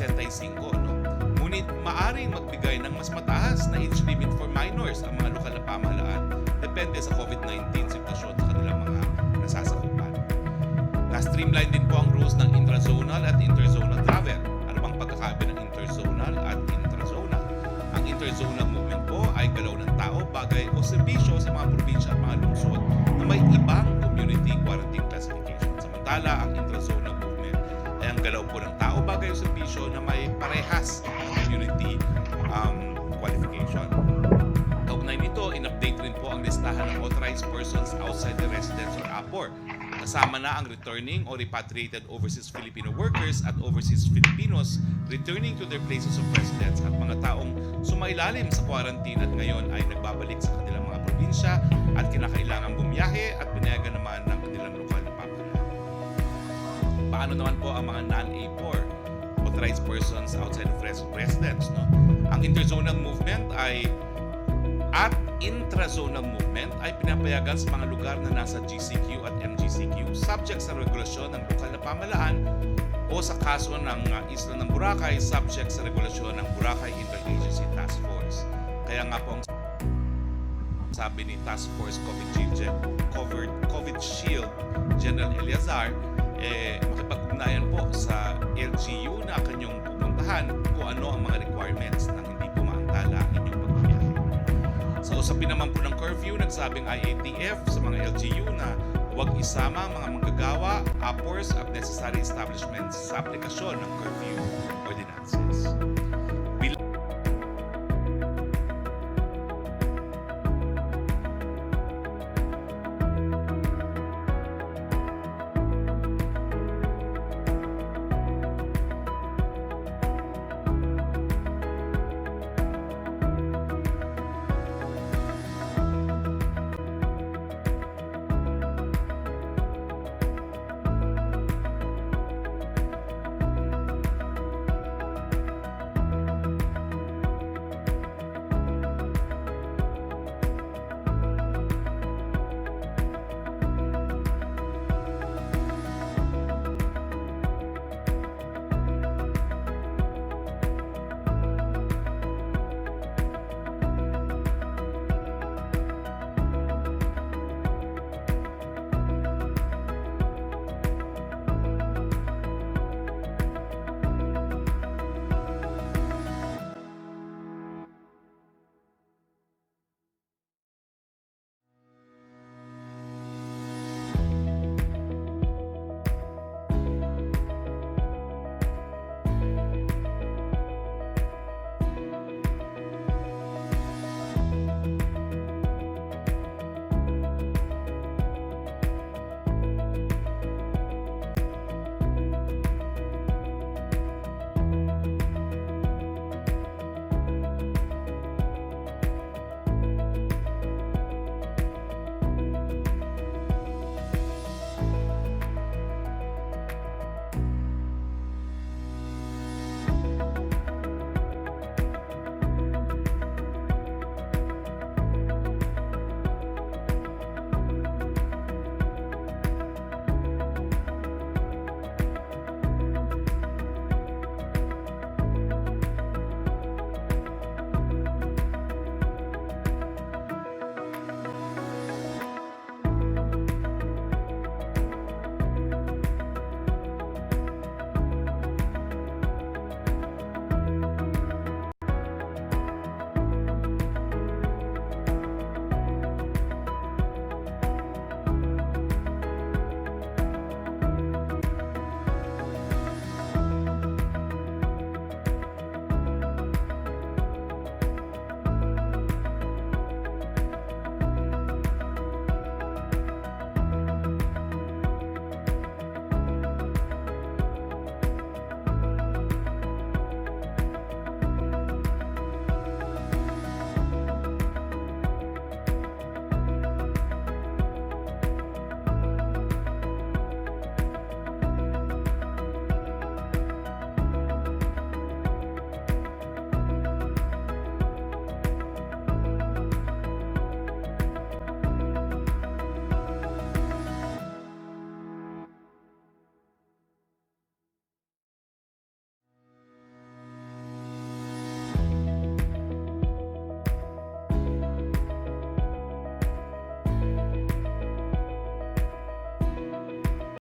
65, no? Ngunit maaring magbigay ng mas mataas na age limit for minors ang mga lokal na pamahalaan depende sa COVID-19 sitwasyon sa kanilang mga nasasakupan. Na-streamline din po ang rules ng intrazonal at interzonal travel. Ano bang pagkakaiba ng interzonal at intrazonal? Ang interzonal movement po ay galaw ng tao, bagay o serbisyo sa mga probinsya at mga lungsod na may ibang community quarantine classification. Samantala, ang intrazonal movement ay ang galaw po ng tao, bagay o serbisyo na may parehas na community qualification. Kaugnay nito, in-update rin po ang listahan ng authorized persons outside the residence or APOR. Kasama na ang returning or repatriated overseas Filipino workers at overseas Filipinos returning to their places of residence at mga taong sumailalim sa quarantine at ngayon ay nagbabalik sa kanilang mga probinsya at kinakailangan bumiyahe at pinayagan naman ng kanilang lokal na pamahalaan. Paano naman po ang mga non-APOR, authorized persons outside of residence? No? Ang interzonal movement at intrazonal movement ay pinapayagan sa mga lugar na nasa GCQ at MGCQ subject sa regulasyon ng lokal na pamahalaan o sa kaso ng Isla ng Boracay subject sa regulasyon ng Boracay Interagency Task Force. Kaya nga po ang sabi ni Task Force COVID Shield General Eliazar, makipag-ugnayan po sa LGU na kanyang pupuntahan kung ano ang mga requirements ng hindi po maantala inyong pagbibiyahe. Sa usapin naman po ng curfew, nagsabing IATF sa mga LGU na huwag isama ang mga manggagawa, APORs at necessary establishments sa aplikasyon ng curfew